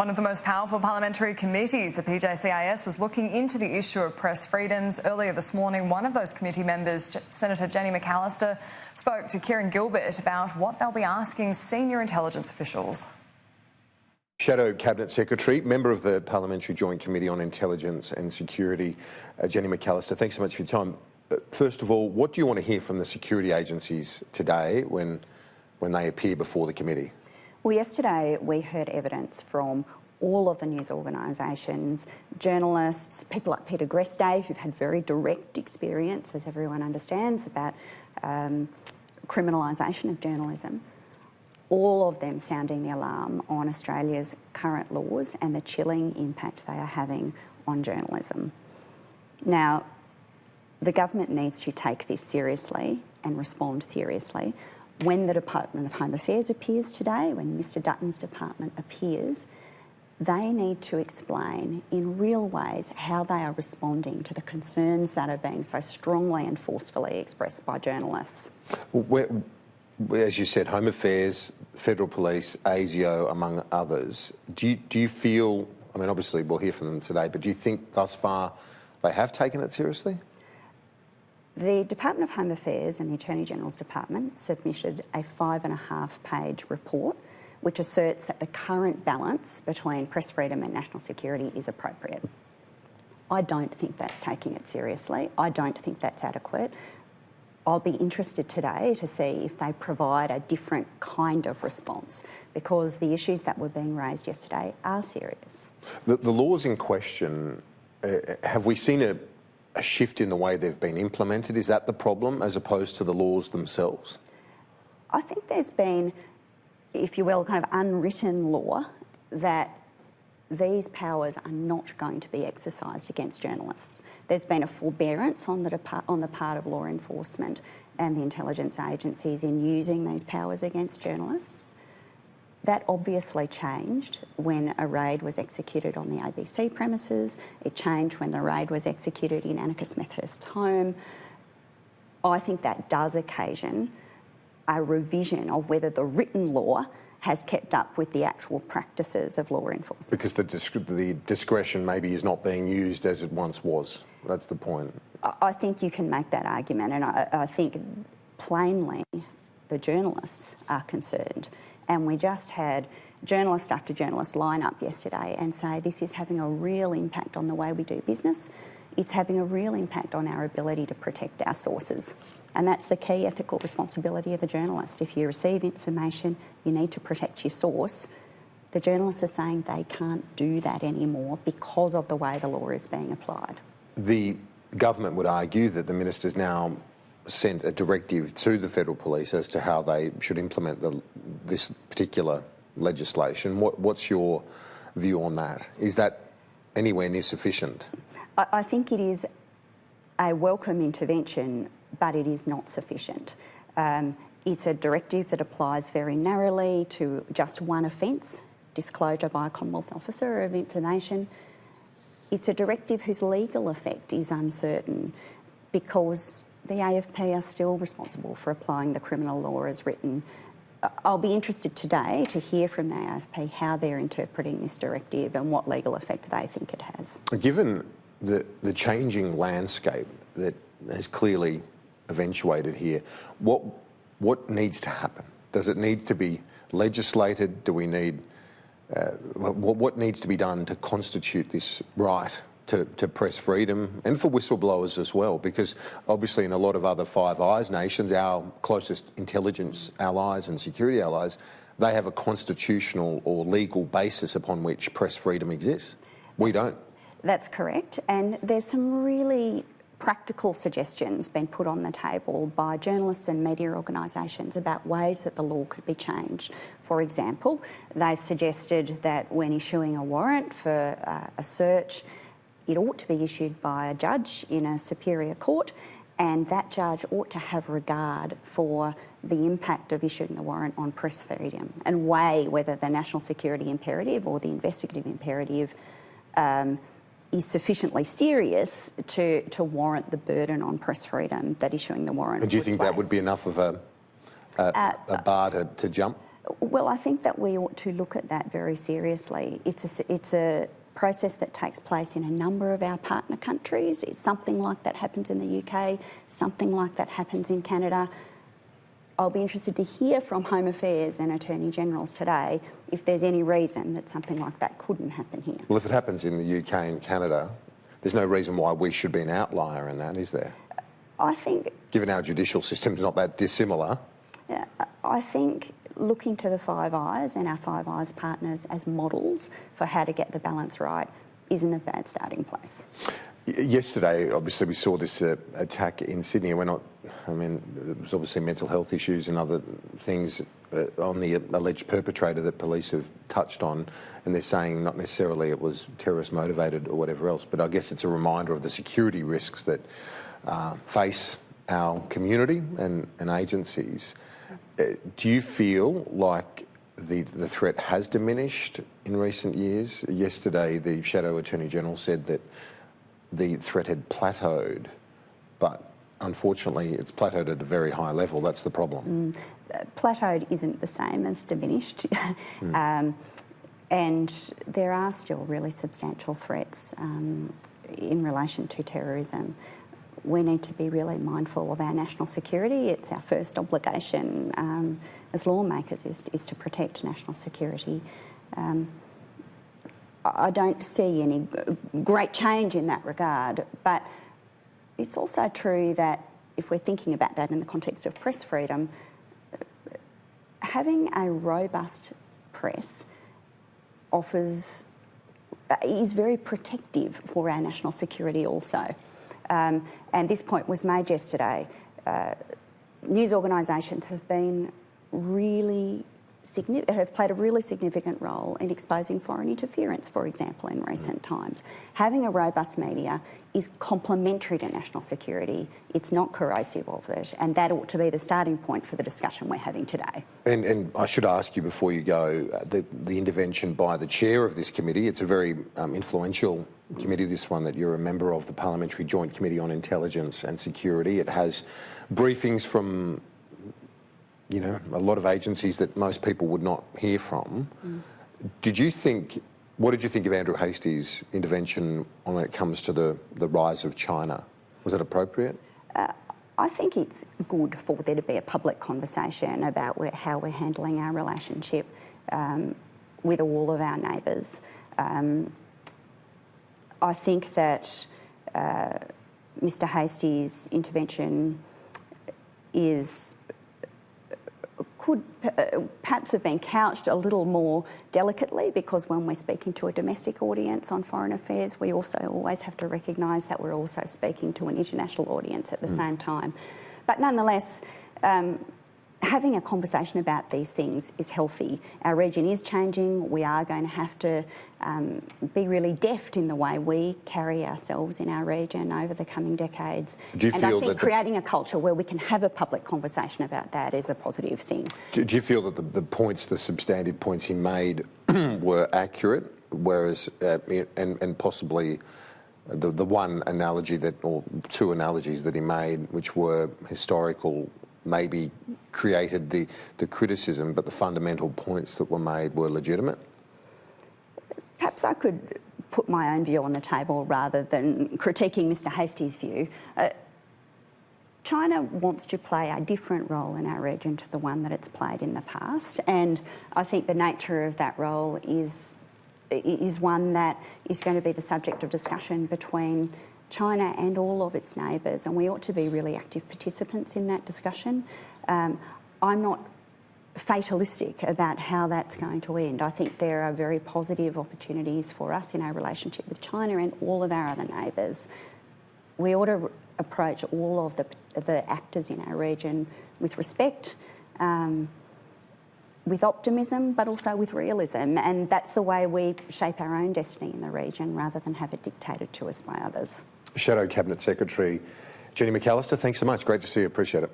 One of the most powerful parliamentary committees, the PJCIS, is looking into the issue of press freedoms. Earlier this morning, one of those committee members, Senator Jenny McAllister, spoke to Kieran Gilbert about what they'll be asking senior intelligence officials. Shadow Cabinet Secretary, member of the Parliamentary Joint Committee on Intelligence and Security, Jenny McAllister, thanks so much for your time. First of all, what do you want to hear from the security agencies today when they appear before the committee? Well, yesterday we heard evidence from all of the news organisations, journalists, people like Peter Grestay, who've had very direct experience, as everyone understands, about criminalisation of journalism. All of them sounding the alarm on Australia's current laws and the chilling impact they are having on journalism. Now, the government needs to take this seriously and respond seriously. When the Department of Home Affairs appears today, when Mr Dutton's department appears, they need to explain in real ways how they are responding to the concerns that are being so strongly and forcefully expressed by journalists. As you said, Home Affairs, Federal Police, ASIO, among others, do you feel, I mean, obviously we'll hear from them today, but do you think thus far they have taken it seriously? The Department of Home Affairs and the Attorney-General's Department submitted a 5.5-page report which asserts that the current balance between press freedom and national security is appropriate. I don't think that's taking it seriously. I don't think that's adequate. I'll be interested today to see if they provide a different kind of response, because the issues that were being raised yesterday are serious. The laws in question, have we seen a shift in the way they've been implemented? Is that the problem, as opposed to the laws themselves? I think there's been, if you will, kind of unwritten law that these powers are not going to be exercised against journalists. There's been a forbearance on the part of law enforcement and the intelligence agencies in using these powers against journalists. That obviously changed when a raid was executed on the ABC premises. It changed when the raid was executed in Annika Smethurst's home. I think that does occasion a revision of whether the written law has kept up with the actual practices of law enforcement. Because the discretion maybe is not being used as it once was. That's the point. I think you can make that argument, and I think plainly the journalists are concerned. And we just had journalist after journalist line up yesterday and say this is having a real impact on the way we do business. It's having a real impact on our ability to protect our sources. And that's the key ethical responsibility of a journalist. If you receive information, you need to protect your source. The journalists are saying they can't do that anymore because of the way the law is being applied. The government would argue that the minister's now sent a directive to the Federal Police as to how they should implement this particular legislation. What's your view on that? Is that anywhere near sufficient? I think it is a welcome intervention, but it is not sufficient. It's a directive that applies very narrowly to just one offence, disclosure by a Commonwealth officer of information. It's a directive whose legal effect is uncertain because the AFP are still responsible for applying the criminal law as written. I'll be interested today to hear from the AFP how they're interpreting this directive and what legal effect they think it has. Given the changing landscape that has clearly eventuated here, what needs to happen? Does it need to be legislated? Do we need what needs to be done to constitute this right to press freedom and for whistleblowers as well? Because obviously in a lot of other Five Eyes nations, our closest intelligence allies and security allies, they have a constitutional or legal basis upon which press freedom exists. We don't. That's correct. And there's some really practical suggestions being put on the table by journalists and media organisations about ways that the law could be changed. For example, they've suggested that when issuing a warrant for a search, it ought to be issued by a judge in a superior court, and that judge ought to have regard for the impact of issuing the warrant on press freedom and weigh whether the national security imperative or the investigative imperative is sufficiently serious to warrant the burden on press freedom that issuing the warrant. And do you think that would be enough of a bar to jump? Well, I think that we ought to look at that very seriously. It's a process that takes place in a number of our partner countries. It's something like that happens in the UK, something like that happens in Canada. I'll be interested to hear from Home Affairs and Attorney Generals today if there's any reason that something like that couldn't happen here. Well, if it happens in the UK and Canada, there's no reason why we should be an outlier in that, is there? I think... Given our judicial system's not that dissimilar. I think looking to the Five Eyes and our Five Eyes partners as models for how to get the balance right isn't a bad starting place. Yesterday, obviously, we saw this attack in Sydney. We're not, I mean, there was obviously mental health issues and other things on the alleged perpetrator that police have touched on, and they're saying not necessarily it was terrorist motivated or whatever else, but I guess it's a reminder of the security risks that face our community and agencies. Do you feel like the threat has diminished in recent years? Yesterday, the Shadow Attorney General said that the threat had plateaued, but unfortunately it's plateaued at a very high level. That's the problem. Plateaued isn't the same as diminished. And there are still really substantial threats in relation to terrorism. We need to be really mindful of our national security. It's our first obligation as lawmakers is to protect national security. I don't see any great change in that regard, but it's also true that if we're thinking about that in the context of press freedom, having a robust press is very protective for our national security also. And this point was made yesterday. News organisations have been have played a really significant role in exposing foreign interference, for example, in recent times. Having a robust media is complementary to national security. It's not corrosive of it, and that ought to be the starting point for the discussion we're having today. And I should ask you before you go, the intervention by the chair of this committee, it's a very influential committee, this one that you're a member of, the Parliamentary Joint Committee on Intelligence and Security. It has briefings from a lot of agencies that most people would not hear from. What did you think of Andrew Hastie's intervention when it comes to the rise of China? Was it appropriate? I think it's good for there to be a public conversation about how we're handling our relationship with all of our neighbours. I think that Mr Hastie's intervention could perhaps have been couched a little more delicately, because when we're speaking to a domestic audience on foreign affairs, we also always have to recognise that we're also speaking to an international audience at the same time. But nonetheless, having a conversation about these things is healthy. Our region is changing. We are going to have to be really deft in the way we carry ourselves in our region over the coming decades. And I think creating a culture where we can have a public conversation about that is a positive thing. Do you feel that the substantive points he made were accurate, whereas, and possibly the one analogy or two analogies that he made, which were historical, maybe created the criticism, but the fundamental points that were made were legitimate? Perhaps I could put my own view on the table rather than critiquing Mr Hastie's view. China wants to play a different role in our region to the one that it's played in the past, and I think the nature of that role is one that is going to be the subject of discussion between China and all of its neighbours, and we ought to be really active participants in that discussion. I'm not fatalistic about how that's going to end. I think there are very positive opportunities for us in our relationship with China and all of our other neighbours. We ought to approach all of the actors in our region with respect, with optimism, but also with realism, and that's the way we shape our own destiny in the region rather than have it dictated to us by others. Shadow Cabinet Secretary Jenny McAllister, thanks so much. Great to see you. Appreciate it.